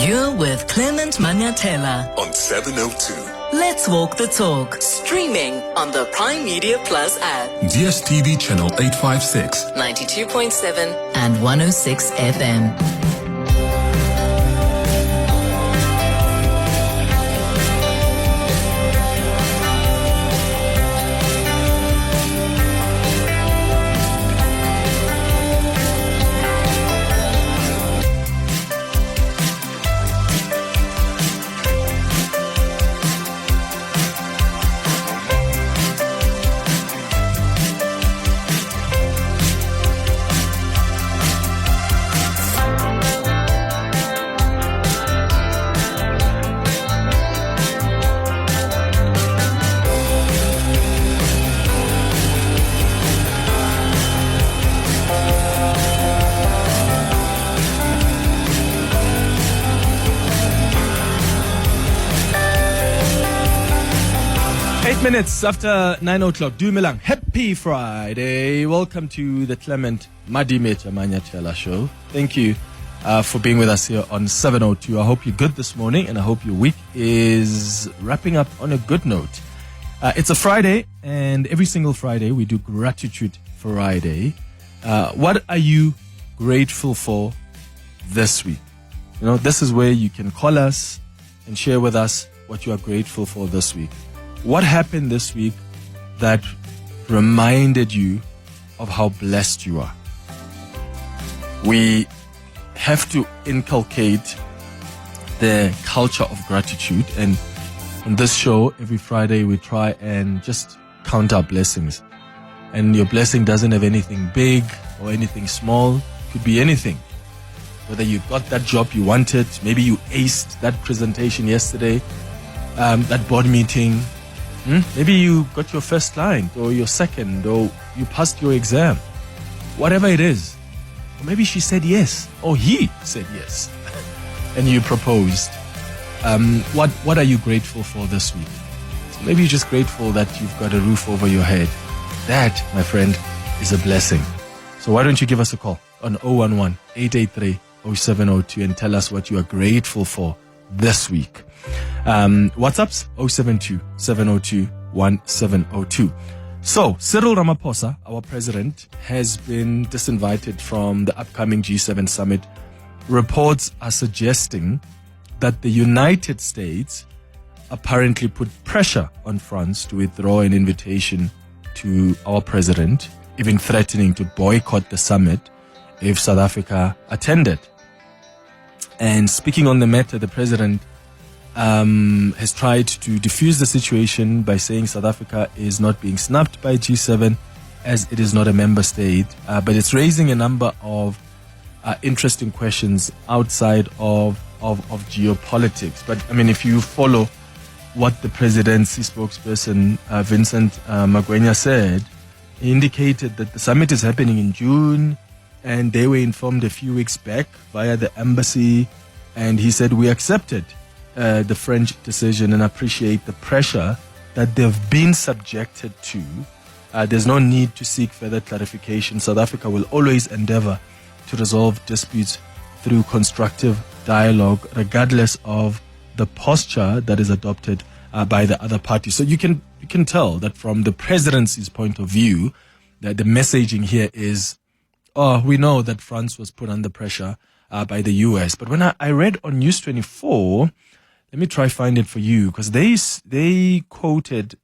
You're with Clement Manyathela on 702. Let's walk the talk. Streaming on the Prime Media Plus app. DSTV channel 856. 92.7 and 106 FM. 8 minutes after 9 o'clock. Dumelang. Happy Friday. Welcome to the Clement Manyathela show. Thank you for being with us here on 702. I hope you're good this morning and I hope your week is wrapping up on a good note. It's a Friday, and every single Friday we do Gratitude Friday. What are you grateful for this week? You know, this is where you can call us and share with us what you are grateful for this week. What happened this week that reminded you of how blessed you are? We have to inculcate the culture of gratitude, and on this show every Friday we try and just count our blessings. And your blessing doesn't have anything big or anything small. It could be anything. Whether you got that job you wanted, maybe you aced that presentation yesterday, that board meeting. Maybe you got your first client or your second, or you passed your exam. Whatever it is. Or maybe she said yes, or he said yes, and you proposed. What are you grateful for this week? So maybe you're just grateful that you've got a roof over your head. That, my friend, is a blessing. So why don't you give us a call on 011-883-0702 and tell us what you are grateful for this week. WhatsApps 072-702-1702. So Cyril Ramaphosa, our president, has been disinvited from the upcoming G7 summit. Reports are suggesting that the United States apparently put pressure on France to withdraw an invitation to our president, even threatening to boycott the summit if South Africa attended. And speaking on the matter, the president has tried to diffuse the situation by saying South Africa is not being snubbed by G7 as it is not a member state, but it's raising a number of interesting questions outside of geopolitics. But I mean, if you follow what the presidency spokesperson Vincent Magwenya said, he indicated that the summit is happening in June, and they were informed a few weeks back via the embassy, and he said, we accepted the French decision and appreciate the pressure that they've been subjected to. There's no need to seek further clarification. South Africa will always endeavor to resolve disputes through constructive dialogue, regardless of the posture that is adopted by the other party. So you can tell that from the presidency's point of view, that the messaging here is, we know that France was put under pressure by the US. But when I read on News 24, let me try find it for you, because they quoted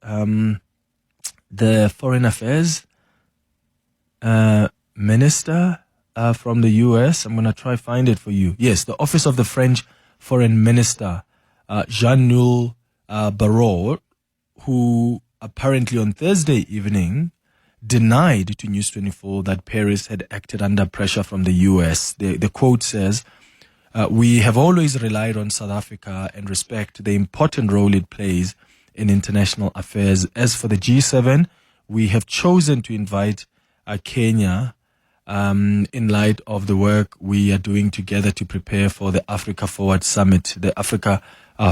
the Foreign Affairs Minister from the US. I'm going to try find it for you. Yes, the Office of the French Foreign Minister, Jean-Noël Barrot, who apparently on Thursday evening denied to News 24 that Paris had acted under pressure from the US. The quote says, we have always relied on South Africa and respect the important role it plays in international affairs. As for the G7, we have chosen to invite Kenya in light of the work we are doing together to prepare for the Africa Forward Summit, the Africa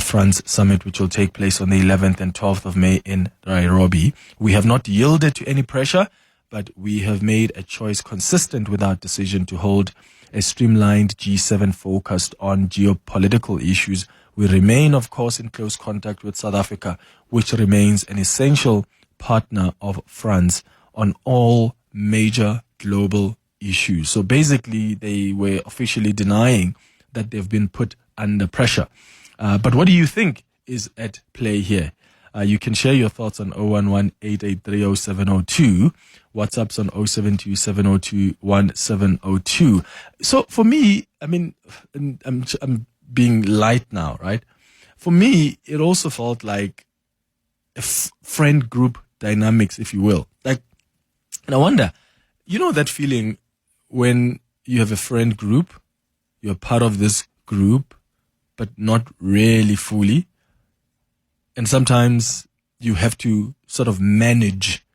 France Summit, which will take place on the 11th and 12th of May in Nairobi. We have not yielded to any pressure, but we have made a choice consistent with our decision to hold a streamlined G7 focused on geopolitical issues. We remain, of course, in close contact with South Africa, which remains an essential partner of France on all major global issues. So basically, they were officially denying that they've been put under pressure. But what do you think is at play here? You can share your thoughts on 011-883-0702. WhatsApp's on 072-702-1702. So for me, I mean, I'm being light now, right? For me, it also felt like a friend group dynamics, if you will. Like, and I wonder, you know that feeling when you have a friend group, you're part of this group, but not really fully. And sometimes you have to sort of manage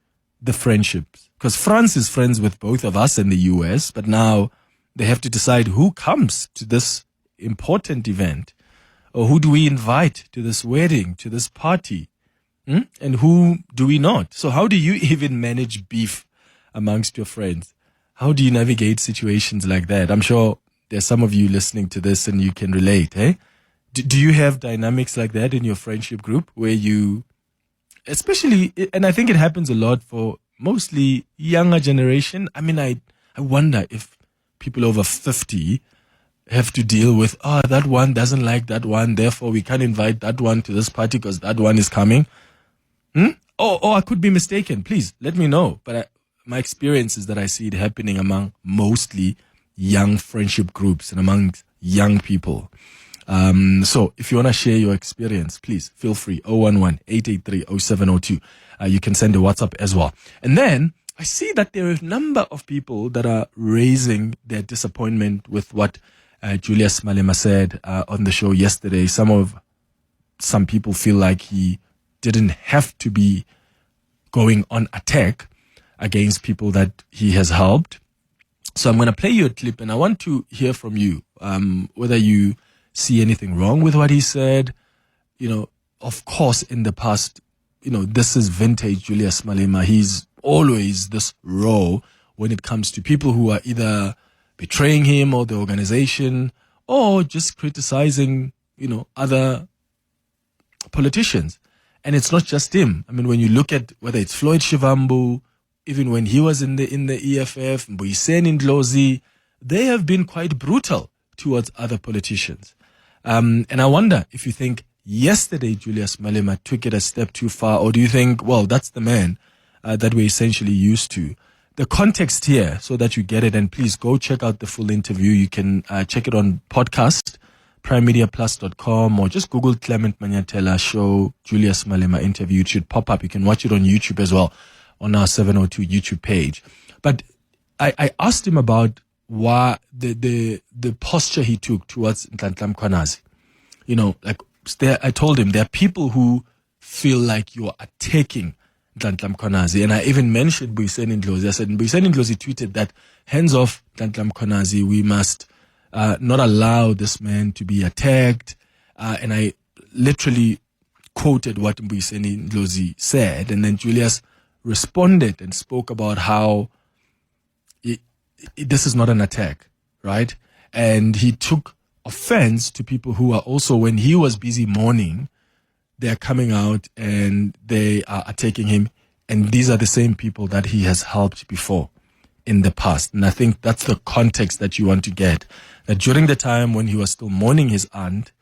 the friendships. Because France is friends with both of us and the US, but now they have to decide who comes to this important event, or who do we invite to this wedding, to this party, and who do we not? So how do you even manage beef amongst your friends? How do you navigate situations like that? I'm sure there's some of you listening to this and you can relate, eh? Do you have dynamics like that in your friendship group where you, especially, and I think it happens a lot for mostly younger generation. I mean, I wonder if people over 50 have to deal with, that one doesn't like that one, therefore we can't invite that one to this party because that one is coming. I could be mistaken. Please let me know. But my experience is that I see it happening among mostly young friendship groups and among young people. So if you want to share your experience, please feel free. 011-883-0702. You can send a WhatsApp as well. And then I see that there are a number of people that are raising their disappointment with what Julius Malema said on the show yesterday. Some people feel like he didn't have to be going on attack against people that he has helped. So I'm going to play you a clip and I want to hear from you, whether you see anything wrong with what he said. You know, of course, in the past, this is vintage Julius Malema. He's always this raw when it comes to people who are either betraying him or the organization or just criticizing, other politicians. And it's not just him. I mean, when you look at whether it's Floyd Shivambu, even when he was in the EFF, Mbuyiseni Ndlozi, they have been quite brutal towards other politicians. And I wonder if you think yesterday Julius Malema took it a step too far, or do you think, well, that's the man that we're essentially used to? The context here, so that you get it, and please go check out the full interview. You can check it on podcast, primemediaplus.com, or just Google Clement Manyathela show Julius Malema interview. It should pop up. You can watch it on YouTube as well, on our 702 YouTube page. But I asked him about why the posture he took towards Nhlanhla Mkhwanazi. I told him there are people who feel like you are attacking Nhlanhla Mkhwanazi. And I even mentioned Mbuyiseni Ndlozi. I said, Mbuyiseni Ndlozi tweeted that, hands off Nhlanhla Mkhwanazi, we must not allow this man to be attacked. And I literally quoted what Mbuyiseni Ndlozi said. And then Julius responded and spoke about how this is not an attack, right? And he took offense to people who are also, when he was busy mourning, they're coming out and they are attacking him. And these are the same people that he has helped before in the past. And I think that's the context that you want to get. That during the time when he was still mourning his aunt,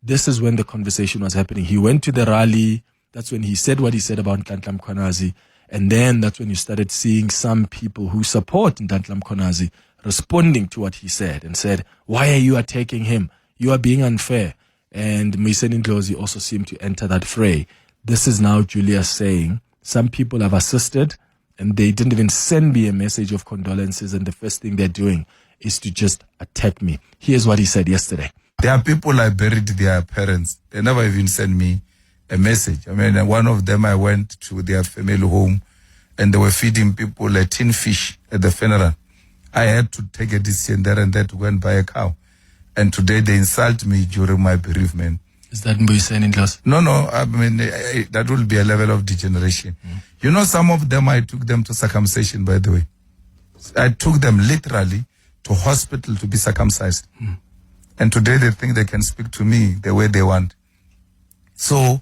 this is when the conversation was happening. He went to the rally. That's when he said what he said about Nhlanhla Mkhwanazi. And then that's when you started seeing some people who support Nhlanhla Mkhwanazi responding to what he said and said, why are you attacking him? You are being unfair. And Mbuyiseni Ndlozi also seemed to enter that fray. This is now Julius saying, some people have assisted and they didn't even send me a message of condolences, and the first thing they're doing is to just attack me. Here's what he said yesterday. There are people I buried their parents. They never even sent me a message. I mean, one of them, I went to their family home and they were feeding people a tin fish at the funeral. I had to take a decision there and there to go and buy a cow. And today they insult me during my bereavement. Is that Mbuyiseni Ndlozi? No, I mean, that will be a level of degeneration. Some of them, I took them to circumcision, by the way. I took them literally to hospital to be circumcised. And today they think they can speak to me the way they want. So,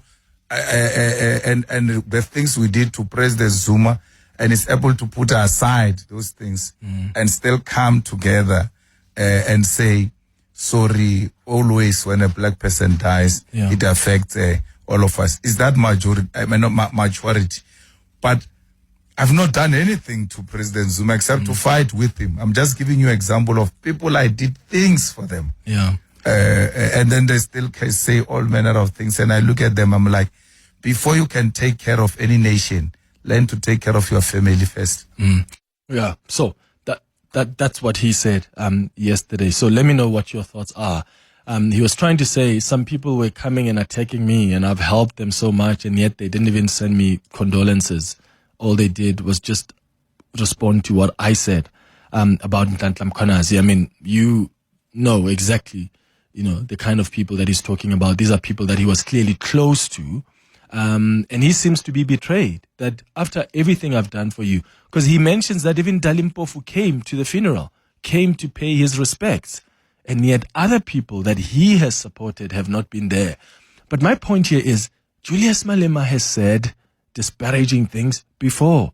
and the things we did to President Zuma, and is able to put aside those things and still come together and say, sorry, always when a black person dies, it affects all of us. Is that majority? I mean, not majority. But I've not done anything to President Zuma except to fight with him. I'm just giving you an example of people I did things for them. Yeah. And then they still can say all manner of things. And I look at them, I'm like, before you can take care of any nation, learn to take care of your family first. Yeah. So that's what he said yesterday. So let me know what your thoughts are. He was trying to say some people were coming and attacking me, and I've helped them so much, and yet they didn't even send me condolences. All they did was just respond to what I said about Nhlanhla Mkhwanazi. I mean, you know exactly, the kind of people that he's talking about. These are people that he was clearly close to. And he seems to be betrayed, that after everything I've done for you, because he mentions that even Dalimpofu came to the funeral, came to pay his respects, and yet other people that he has supported have not been there. But my point here is, Julius Malema has said disparaging things before,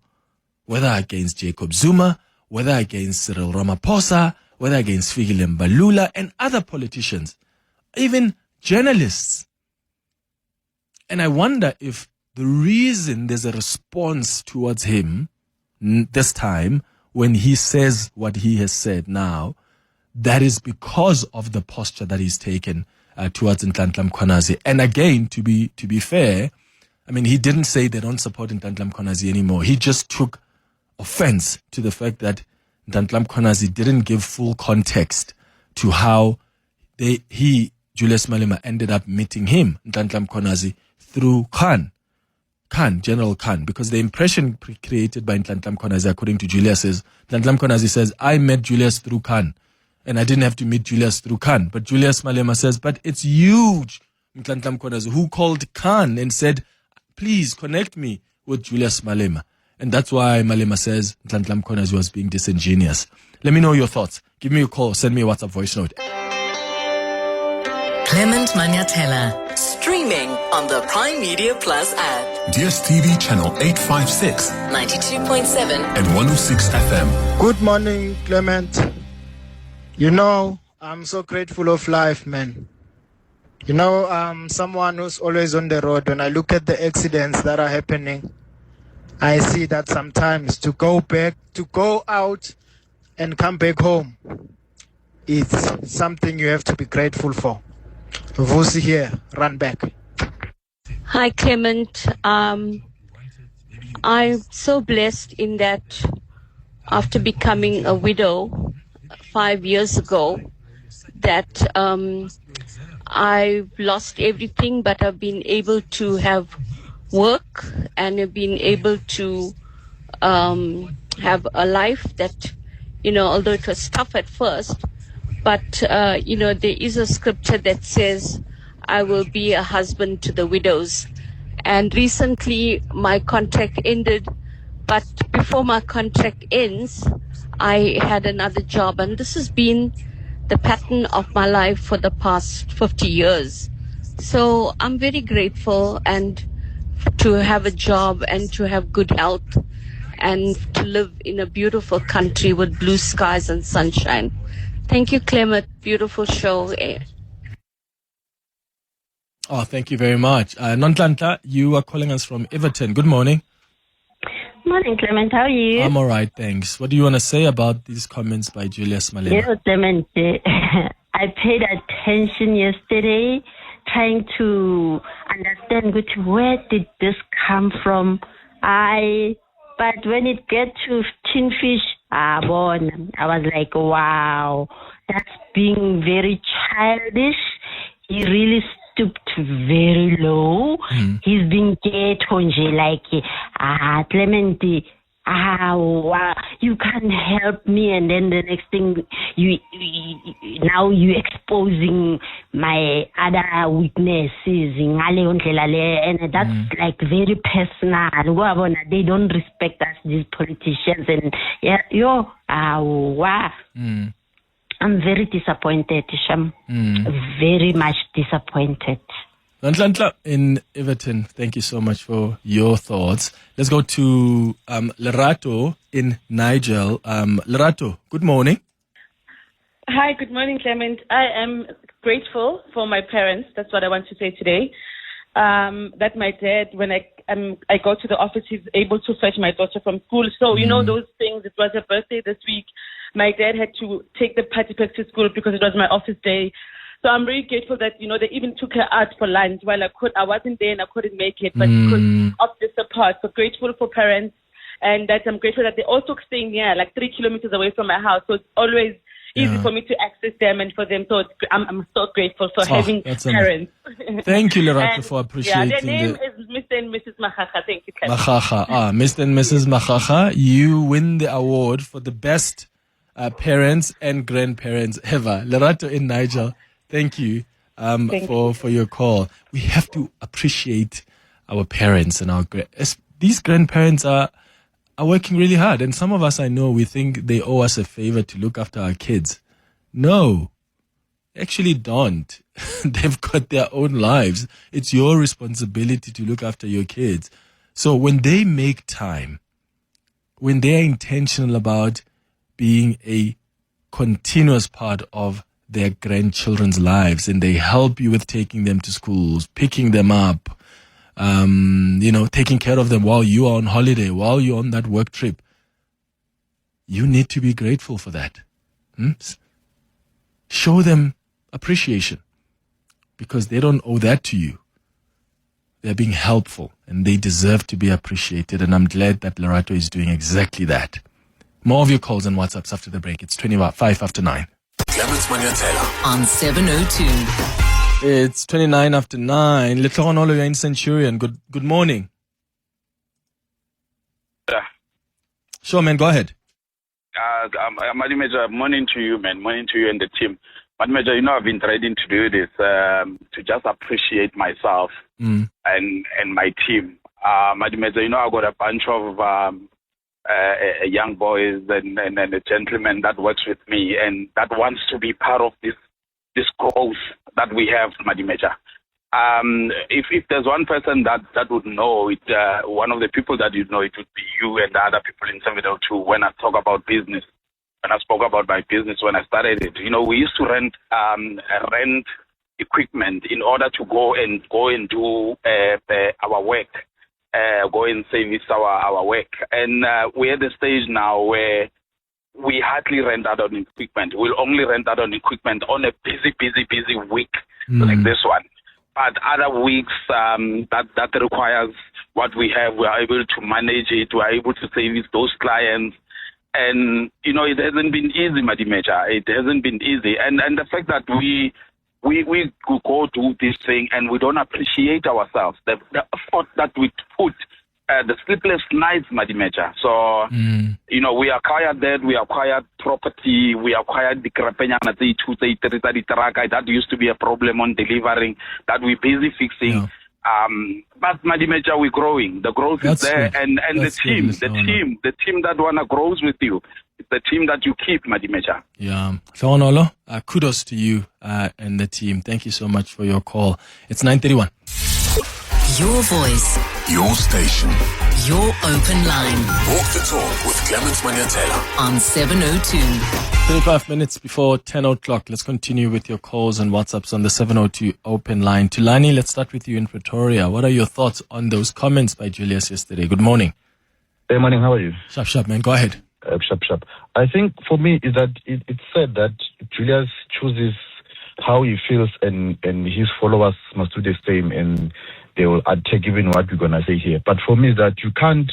whether against Jacob Zuma, whether against Cyril Ramaphosa, whether against Fikile Mbalula and other politicians, even journalists. And I wonder if the reason there's a response towards him this time when he says what he has said now, that is because of the posture that he's taken towards Nhlanhla Mkhwanazi. And again, to be fair, I mean, he didn't say they don't support Nhlanhla Mkhwanazi anymore. He just took offense to the fact that Nhlanhla Mkhwanazi didn't give full context to how Julius Malema, ended up meeting him, Nhlanhla Mkhwanazi, through General Khan, because the impression created by Nhlanhla Mkhwanazi, according to Julius, is Nhlanhla Mkhwanazi says, I met Julius through Khan, and I didn't have to meet Julius through Khan. But Julius Malema says, but it's you, Nhlanhla Mkhwanazi, who called Khan and said, please connect me with Julius Malema. And that's why Malema says Nhlanhla Mkhwanazi was being disingenuous. Let me know your thoughts. Give me a call. Send me a WhatsApp voice note. Clement Manyathela, streaming on the Prime Media Plus app. DSTV channel 856, 92.7 and 106 FM. Good morning, Clement. I'm so grateful of life, man. Someone who's always on the road. When I look at the accidents that are happening, I see that sometimes to go out and come back home, it's something you have to be grateful for. Vusi here, run back. Hi, Clement. I'm so blessed in that after becoming a widow 5 years ago, that I've lost everything, but I've been able to have work and have been able to have a life that, although it was tough at first, but, there is a scripture that says, I will be a husband to the widows. And recently my contract ended, but before my contract ends, I had another job. And this has been the pattern of my life for the past 50 years. So I'm very grateful and to have a job and to have good health and to live in a beautiful country with blue skies and sunshine. Thank you, Clement. Beautiful show. Oh, thank you very much. Nhlanhla, you are calling us from Everton. Good morning. Morning, Clement. How are you? I'm all right, thanks. What do you want to say about these comments by Julius Malema? Yes, Clement. I paid attention yesterday, trying to understand where did this come from. But when it gets to tin fish, I was like, wow, that's being very childish. He really stooped very low. He's being ghetto, like, Clement, wow, you can't help me. And then the next thing, now you exposing my other weaknesses, and that's like very personal. They don't respect us, these politicians, and wow. I'm very disappointed, Sham. Very much disappointed. Nhlanhla in Everton, thank you so much for your thoughts. Let's go to Lerato in Nigel. Lerato, good morning. Hi, good morning, Clement. I am grateful for my parents. That's what I want to say today. That my dad, when I go to the office, he's able to fetch my daughter from school. So, you know, those things, it was her birthday this week. My dad had to take the party pack to school because it was my office day. So I'm very grateful that, you know, they even took her out for lunch while I wasn't there and I couldn't make it, but because of the support. So grateful for parents, and that I'm grateful that they're also staying near, like 3 kilometers away from my house. So it's always easy for me to access them and for them. So I'm so grateful for having parents. Thank you, Lerato, for appreciating. Their name is Mr. and Mrs. Machacha. Thank you, Kat. Machacha. Mr. and Mrs. Machacha, you win the award for the best parents and grandparents ever. Lerato in Nigel, thank you for your call. We have to appreciate our parents and these grandparents are working really hard. And some of us, I know, we think they owe us a favor to look after our kids. No, actually don't. They've got their own lives. It's your responsibility to look after your kids. So when they make time, when they are intentional about being a continuous part of their grandchildren's lives, and they help you with taking them to schools, picking them up, taking care of them while you are on holiday, while you're on that work trip, you need to be grateful for that. Show them appreciation, because they don't owe that to you. They're being helpful and they deserve to be appreciated. And I'm glad that Lerato is doing exactly that. More of your calls and WhatsApps after the break. It's 5 after 9. Clement Manyathela on 702. It's 29 after 9. Letlhogonolo, you're in Centurion. Good morning. Yeah. Sure, man. Go ahead. Major, morning to you, man. Morning to you and the team. Major, I've been trying to do this to just appreciate myself and my team. Major, I got a bunch of young boys and a gentleman that works with me and that wants to be part of this growth that we have, Major. If there's one person that would know it, one of the people that you'd know, it would be you and the other people in 702 when I talk about business. When I spoke about my business when I started it, we used to rent equipment in order to go and do our work, go and service our work. And we're at the stage now where we hardly rent out on equipment. We'll only rent out on equipment on a busy week like this one. But other weeks that requires what we have, we are able to manage it. We are able to service those clients. And, it hasn't been easy, Major. It hasn't been easy. And the fact that we go do this thing and we don't appreciate ourselves, the effort that we put, the sleepless nights, Major. So, we acquired that, we acquired property, we acquired the Krapenyana, that used to be a problem on delivering, that we're busy fixing. Yeah. But Major, we're growing. The growth is there, and the team that wanna grows with you, it's the team that you keep, Major. Yeah, Hlonolo, kudos to you and the team. Thank you so much for your call. It's 9:31. Your voice, your station. your open line Walk the talk with Clement Manyathela on 702. 25 minutes before 10 o'clock. Let's continue with your calls and WhatsApps on the 702 open line. Tulani, let's start with you in Pretoria. What are your thoughts on those comments by Julius yesterday? Good morning. Hey, morning. How are you? Sharp, man. Go ahead. Sharp. I think for me is that it's said that Julius chooses how he feels and his followers must do the same and they will take even what we're going to say here. But for me is that you can't,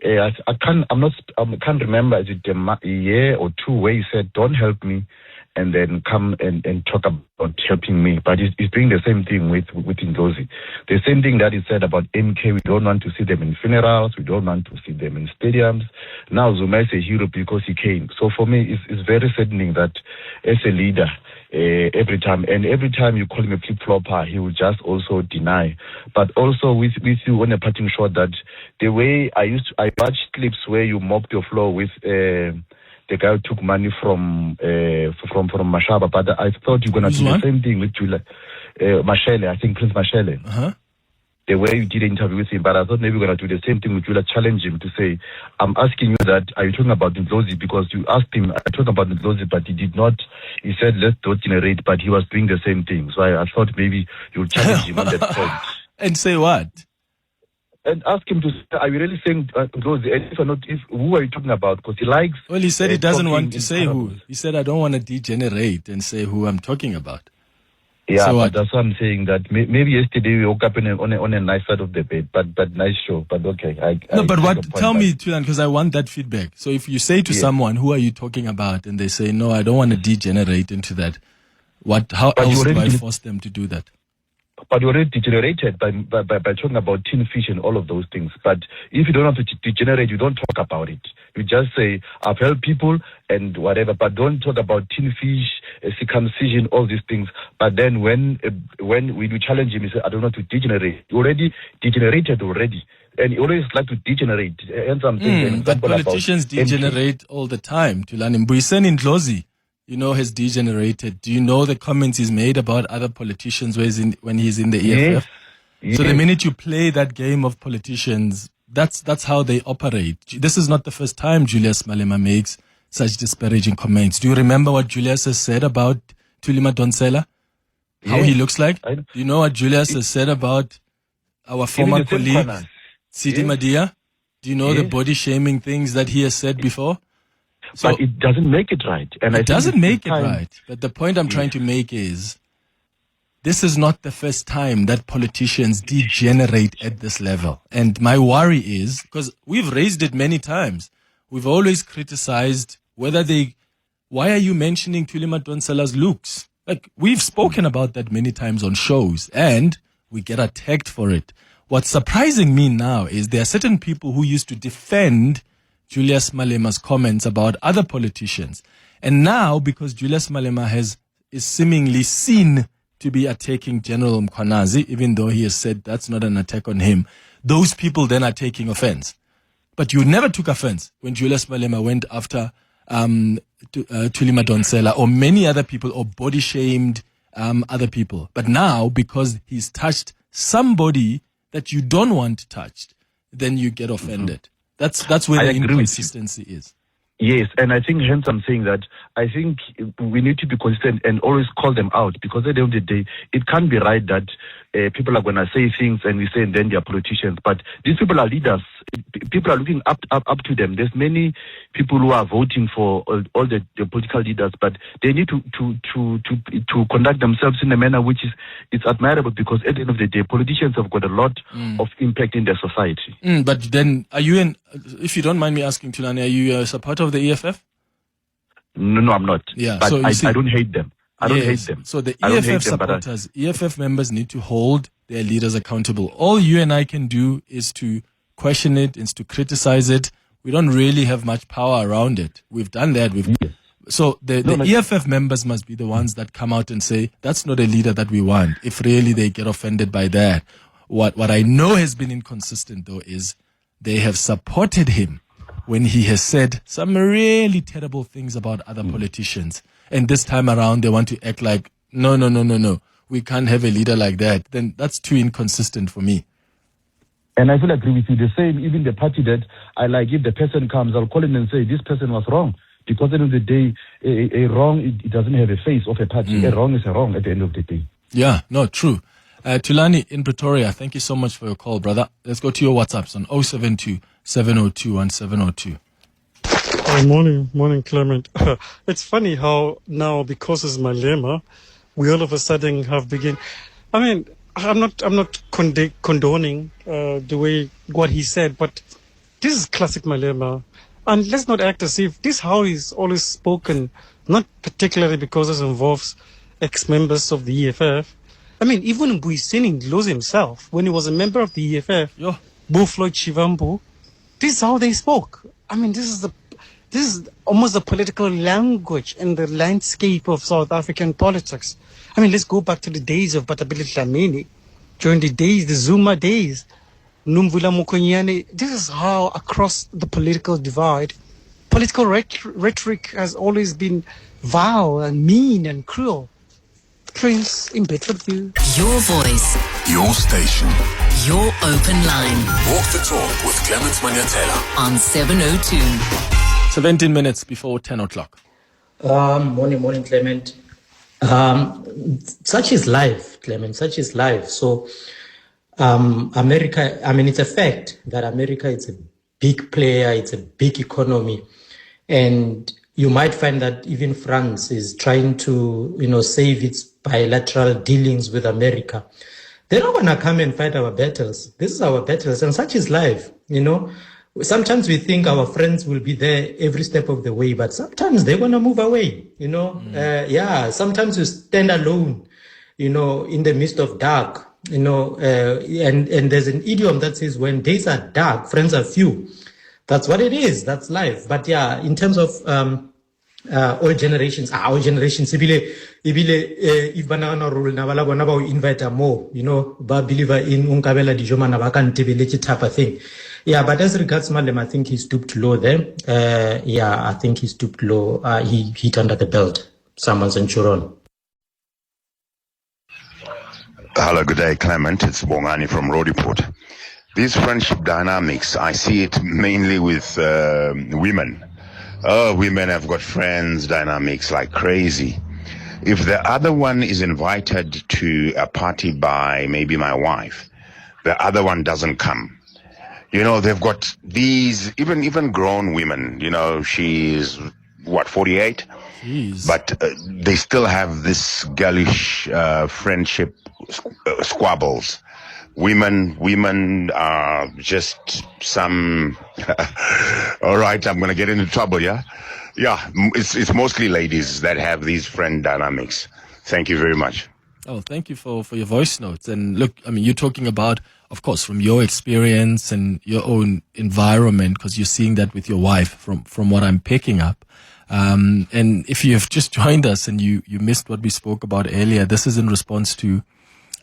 I can't remember, is it a year or two where he said, don't help me, and then come and talk about helping me. But he's doing the same thing with Ngozi. The same thing that he said about MK, we don't want to see them in funerals, we don't want to see them in stadiums. Now Zuma is a hero because he came. So for me, it's very saddening that as a leader, every time you call him a flip-flopper, he will just also deny. But also with you on a parting shot, that the way I watched clips where you mopped your floor with the guy who took money from Mashaba. But I thought you're gonna do the same thing with Julia Mashele. I think Prince Mashele. The way you did an interview with him, but I thought maybe we're going to do the same thing with Julia, challenge him to say, I'm asking you that, are you talking about Ndlozi? Because you asked him, I talked about Ndlozi, but he did not. He said, let's not generate, but he was doing the same thing. So I thought maybe you'll challenge him on that point. And say what? And ask him to say, are you really saying Ndlozi? And if or not, who are you talking about? Because he likes... Well, he said he doesn't want to say who. He said, I don't want to degenerate and say who I'm talking about. Yeah, so but that's what I'm saying. That maybe yesterday we woke up on a nice side of the bed, but nice show. But okay, tell me, Tulan, because I want that feedback. So if you say to someone, "Who are you talking about?" and they say, "No, I don't want to degenerate into that," how else do I force them to do that? But you already degenerated by talking about tin fish and all of those things. But if you don't have to degenerate, you don't talk about it. You just say, I've helped people and whatever, but don't talk about tin fish, circumcision, all these things. But then when you challenge him, he says, I don't want to degenerate. You already degenerated already. And you always like to degenerate. And something. But politicians degenerate all the time. Tulani Mbuyiseni Ndlozi, has degenerated. Do you know the comments he's made about other politicians when he's in the EFF? Yes. So the minute you play that game of politicians, that's how they operate. This is not the first time Julius Malema makes such disparaging comments. Do you remember what Julius has said about Thuli Madonsela? How he looks like? Do you know what Julius has said about our former colleague, Sidi Madia? Do you know the body shaming things that he has said before? So, but it doesn't make it right. And it doesn't make it right. But the point I'm trying to make is, this is not the first time that politicians degenerate at this level. And my worry is, because we've raised it many times, we've always criticized why are you mentioning Thuli Madonsela's looks? Like, we've spoken about that many times on shows, and we get attacked for it. What's surprising me now is there are certain people who used to defend Julius Malema's comments about other politicians. And now, because Julius Malema is seemingly seen to be attacking General Mkhwanazi, even though he has said that's not an attack on him, those people then are taking offense. But you never took offense when Julius Malema went after Thuli Madonsela or many other people, or body shamed other people. But now, because he's touched somebody that you don't want touched, then you get offended. That's where the inconsistency is. Yes, and I think hence I'm saying that I think we need to be consistent and always call them out, because at the end of the day, it can't be right that people are going to say things and we say and then they are politicians. But these people are leaders. People are looking up to them. There's many people who are voting for all the political leaders, but they need to conduct themselves in a manner which is admirable, because at the end of the day, politicians have got a lot of impact in their society. But then, if you don't mind me asking, Tulani, are you a supporter of the EFF? No, I'm not. Yeah, but so I don't hate them. I don't hate them. So the EFF supporters, EFF members need to hold their leaders accountable. All you and I can do is to question it, is to criticize it. We don't really have much power around it. We've done that. So the EFF members must be the ones that come out and say, that's not a leader that we want, if really they get offended by that. What I know has been inconsistent, though, is they have supported him when he has said some really terrible things about other politicians. And this time around, they want to act like, no, we can't have a leader like that. Then that's too inconsistent for me. And I fully agree with you. The same, even the party that I like, if the person comes, I'll call him and say, this person was wrong. Because at the end of the day, a wrong, it doesn't have a face of a party. A wrong is a wrong at the end of the day. Yeah, no, true. Tulani in Pretoria, thank you so much for your call, brother. Let's go to your WhatsApps on 072 702 1702. Morning, Clement. It's funny how now, because it's Malema, we all of a sudden have begin. I mean, I'm not condoning the way what he said, but this is classic Malema, and let's not act as if this is how he's always spoken. Not particularly because this involves ex-members of the EFF. I mean, even Mbuyiseni Ndlozi himself, when he was a member of the EFF, Floyd Shivambu, this is how they spoke. I mean, this is almost the political language and the landscape of South African politics. I mean, let's go back to the days of Batabile Dlamini, during the Zuma days, Numvula Mokonyane. This is how, across the political divide, political rhetoric has always been vile and mean and cruel. Prince in Bedfordview. Your voice, Your station. your open line Walk the talk with Clement Manyathela. on 702. 17 minutes before 10 o'clock. Morning, Clement. Such is life, Clement. Such is life. So, America, it's a fact that America is a big player, it's a big economy. And you might find that even France is trying to, save its bilateral dealings with America. They're not going to come and fight our battles. This is our battles, and such is life, Sometimes we think our friends will be there every step of the way, but sometimes they're going to move away, Sometimes you stand alone, in the midst of dark, and there's an idiom that says when days are dark, friends are few. That's what it is. That's life. But yeah, in terms of all generations, if banana rule na bala bona ba invite more, ba believer in unkabela dijoma na ba kan tebeletse type of thing. Yeah, but as regards Malema, I think he stooped low there. I think he stooped low. He hit under the belt. Someone's in Churon. Hello, good day, Clement. It's Bongani from Rodiport. These friendship dynamics, I see it mainly with women. Women have got friends dynamics like crazy. If the other one is invited to a party by maybe my wife, the other one doesn't come. They've got these, even grown women, she's, 48? Jeez. But they still have this girlish friendship squabbles. Women are just some. All right, I'm going to get into trouble, yeah? Yeah, it's mostly ladies that have these friend dynamics. Thank you very much. Oh, thank you for your voice notes. And look, you're talking about, of course, from your experience and your own environment, because you're seeing that with your wife from what I'm picking up. And if you have just joined us and you missed what we spoke about earlier, this is in response to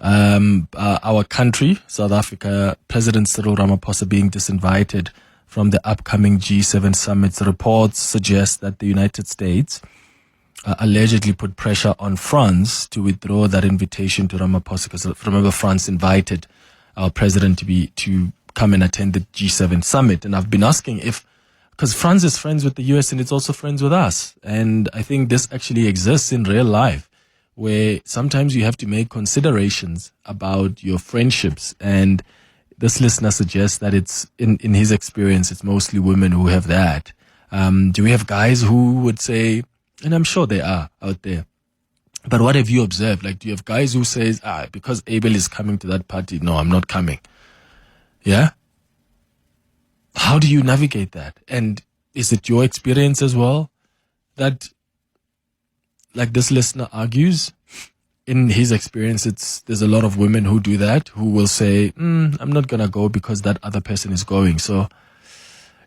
our country, South Africa, President Cyril Ramaphosa being disinvited from the upcoming G7 summit. The reports suggest that the United States allegedly put pressure on France to withdraw that invitation to Ramaphosa, because remember, France invited our president to come and attend the G7 summit. And I've been asking because France is friends with the US and it's also friends with us. And I think this actually exists in real life, where sometimes you have to make considerations about your friendships. And this listener suggests that it's, in his experience, it's mostly women who have that. Do we have guys who would say, and I'm sure they are out there, but what have you observed? Like, do you have guys who says, because Abel is coming to that party, no, I'm not coming? Yeah? How do you navigate that? And is it your experience as well that, like this listener argues, in his experience, there's a lot of women who do that, who will say, I'm not going to go because that other person is going. So,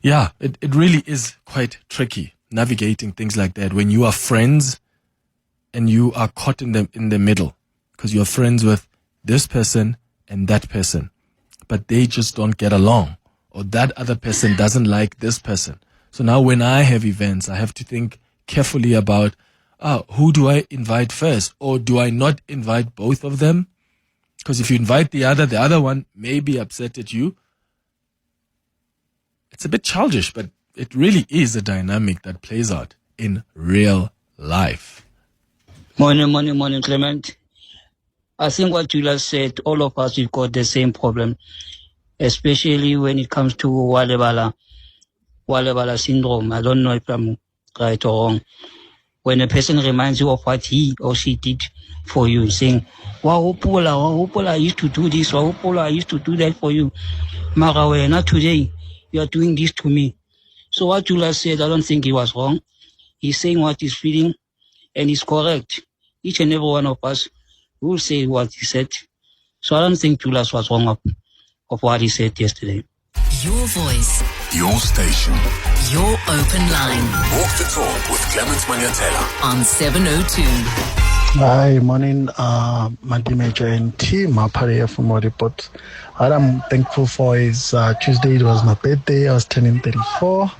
yeah, it really is quite tricky navigating things like that when you are friends and you are caught in the middle, because you're friends with this person and that person, but they just don't get along, or that other person doesn't like this person. So now when I have events, I have to think carefully about, who do I invite first? Or do I not invite both of them? Because if you invite the other one may be upset at you. It's a bit childish, but it really is a dynamic that plays out in real life. Morning, Clement. I think what Julius said, all of us, we've got the same problem, especially when it comes to Walebala syndrome. I don't know if I'm right or wrong. When a person reminds you of what he or she did for you, saying, Wahopola, I used to do this, Wahopola, I used to do that for you. Marawe, not today, you are doing this to me. So what Julius said, I don't think he was wrong. He's saying what he's feeling, and he's correct. Each and every one of us will say what he said. So I don't think Julius was wrong of what he said yesterday. Your voice, Your station. your open line Walk the talk with Clement Manyathela. on 702. Hi, morning, Major and team. Maparia from Rodiport. What I'm thankful for is Tuesday, it was my birthday. I was turning 34.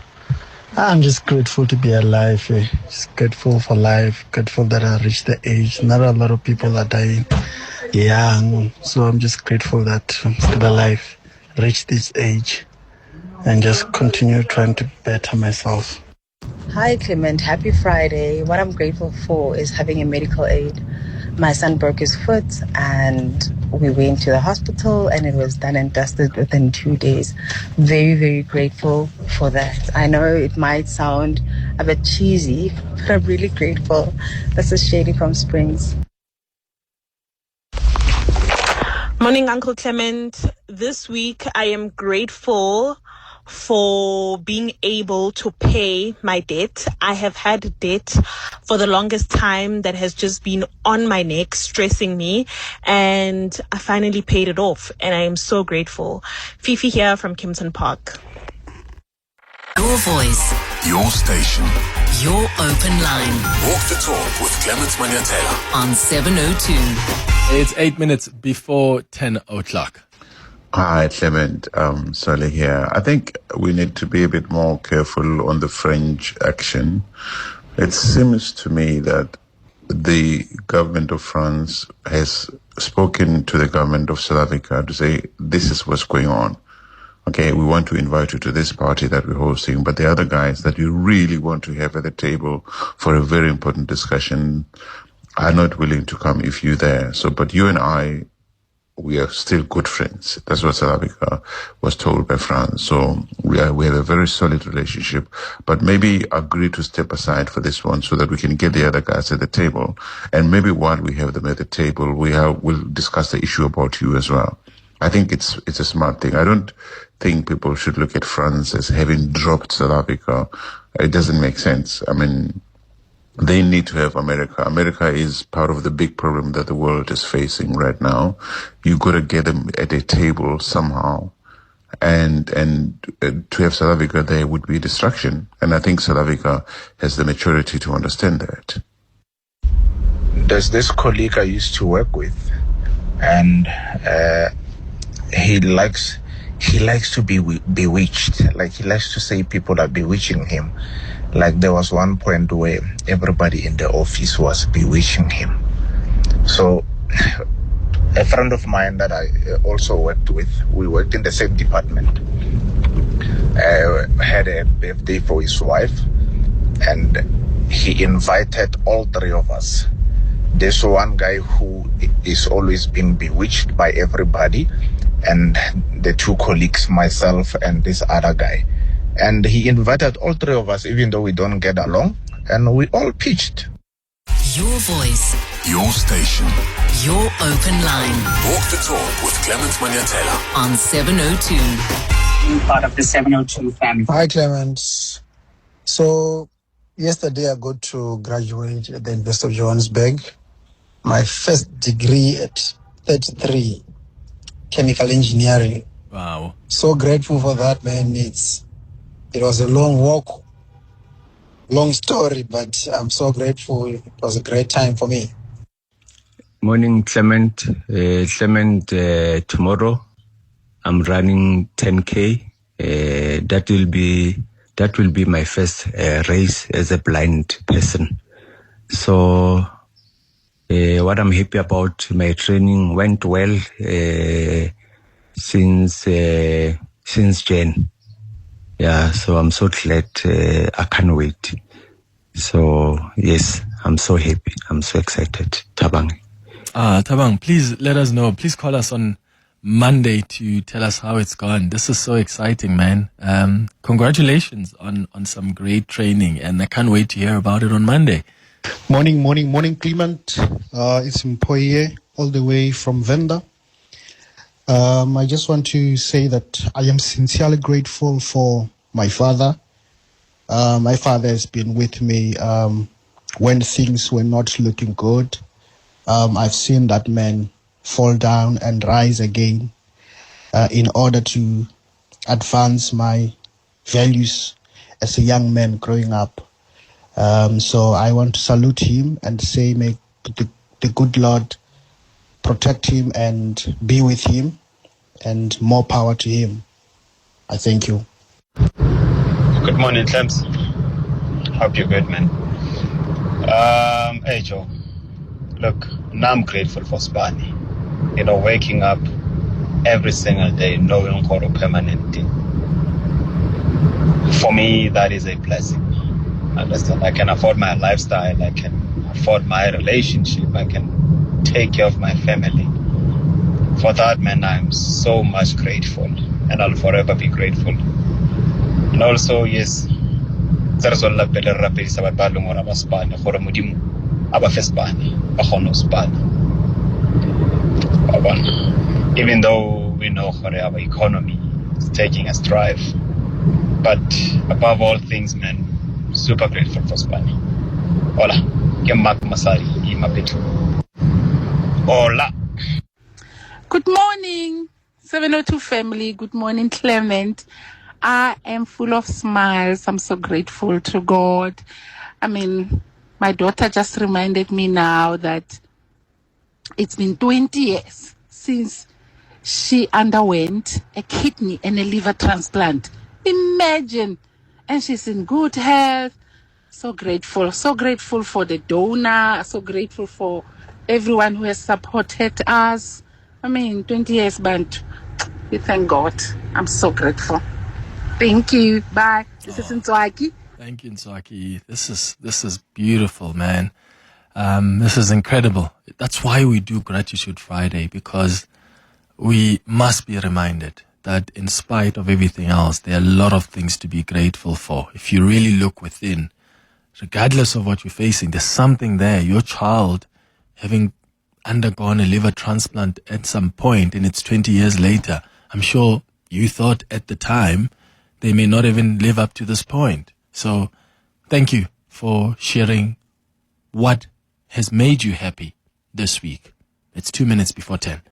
I'm just grateful to be alive. Just grateful for life. Grateful that I reached the age. Not a lot of people are dying young. So I'm just grateful that I'm still alive, reached this age, and just continue trying to better myself. Hi, Clement. Happy Friday. What I'm grateful for is having a medical aid. My son broke his foot and we went to the hospital and it was done and dusted within 2 days. Very, very grateful for that. I know it might sound a bit cheesy, but I'm really grateful. This is Shady from Springs. Morning, Uncle Clement. This week I am grateful for being able to pay my debt. I have had debt for the longest time that has just been on my neck, stressing me, and I finally paid it off, and I am so grateful. Fifi here from Kempton Park. Your voice. Your station. Your open line. Walk the talk with Clement Manyathela. On 702. It's 8 minutes before 10 o'clock. Hi, Clement. Solly here. I think we need to be a bit more careful on the French action. It seems to me that the government of France has spoken to the government of South Africa to say, this is what's going on. Okay, we want to invite you to this party that we're hosting, but the other guys that you really want to have at the table for a very important discussion are not willing to come if you're there. So, but you and I, we are still good friends. That's what South Africa was told by France. So we have a very solid relationship, but maybe agree to step aside for this one so that we can get the other guys at the table. And maybe while we have them at the table, we'll discuss the issue about you as well. I think it's a smart thing. I don't think people should look at France as having dropped South Africa. It doesn't make sense. I mean, they need to have America. America is part of the big problem that the world is facing right now. You got to get them at a table somehow. And to have South Africa there would be destruction. And I think South Africa has the maturity to understand that. There's this colleague I used to work with, and he likes to be bewitched. Like, he likes to say people are bewitching him. Like, there was one point where everybody in the office was bewitching him. So a friend of mine that I also worked with, we worked in the same department, had a birthday for his wife, and he invited all three of us. There's one guy who is always being bewitched by everybody, and the two colleagues, myself and this other guy. And he invited all three of us, even though we don't get along, and we all pitched. Your voice. Your station. Your open line. Walk the talk with Clement Manyathela. On 702. Being part of the 702 family. Hi, Clement. So, yesterday I got to graduate at the University of Johannesburg. My first degree at 33, chemical engineering. Wow. So grateful for that, man. It was a long walk, long story, but I'm so grateful. It was a great time for me. Morning, Clement. Tomorrow I'm running 10K. That will be my first race as a blind person. So what I'm happy about, my training went well since Jan. Yeah, so I'm so glad. I can't wait. So yes, I'm so happy. I'm so excited. Tabang. Tabang, please let us know. Please call us on Monday to tell us how it's gone. This is so exciting, man. Congratulations on some great training, and I can't wait to hear about it on Monday. Morning, Clement. It's Mpoye, all the way from Venda. I just want to say that I am sincerely grateful for my father. My father has been with me when things were not looking good. I've seen that man fall down and rise again in order to advance my values as a young man growing up. So I want to salute him and say, may the good Lord protect him and be with him, and more power to him. I thank you. Good morning, Clems. Hope you're good, man. Hey, Joe. Look, now I'm grateful for Spani. You know, waking up every single day knowing Koro permanent. For me, that is a blessing. Understand? I can afford my lifestyle. I can afford my relationship. I can take care of my family. For that, man, I'm so much grateful. And I'll forever be grateful. And also, yes, there's a lot better rappers about Balung or Spani, for a Mudim, Abafespani, Ahono Spani. Even though we know our economy is taking a strive, but above all things, man, super grateful for Spani. Hola, Kemak Masari, Imapitu. Hola. Good morning, 702 family. Good morning, Clement. I am full of smiles. I'm so grateful to God. I mean, my daughter just reminded me now that it's been 20 years since she underwent a kidney and a liver transplant. Imagine. And she's in good health. So grateful for the donor, so grateful for everyone who has supported us. I mean, 20 years, but we thank God. I'm so grateful. Thank you. Bye. This is Ntswaki. Thank you, Ntswaki. This is beautiful, man. This is incredible. That's why we do Gratitude Friday, because we must be reminded that in spite of everything else, there are a lot of things to be grateful for. If you really look within, regardless of what you're facing, there's something there. Your child having undergone a liver transplant at some point, and it's 20 years later. I'm sure you thought at the time they may not even live up to this point. So thank you for sharing what has made you happy this week. It's 2 minutes before 10.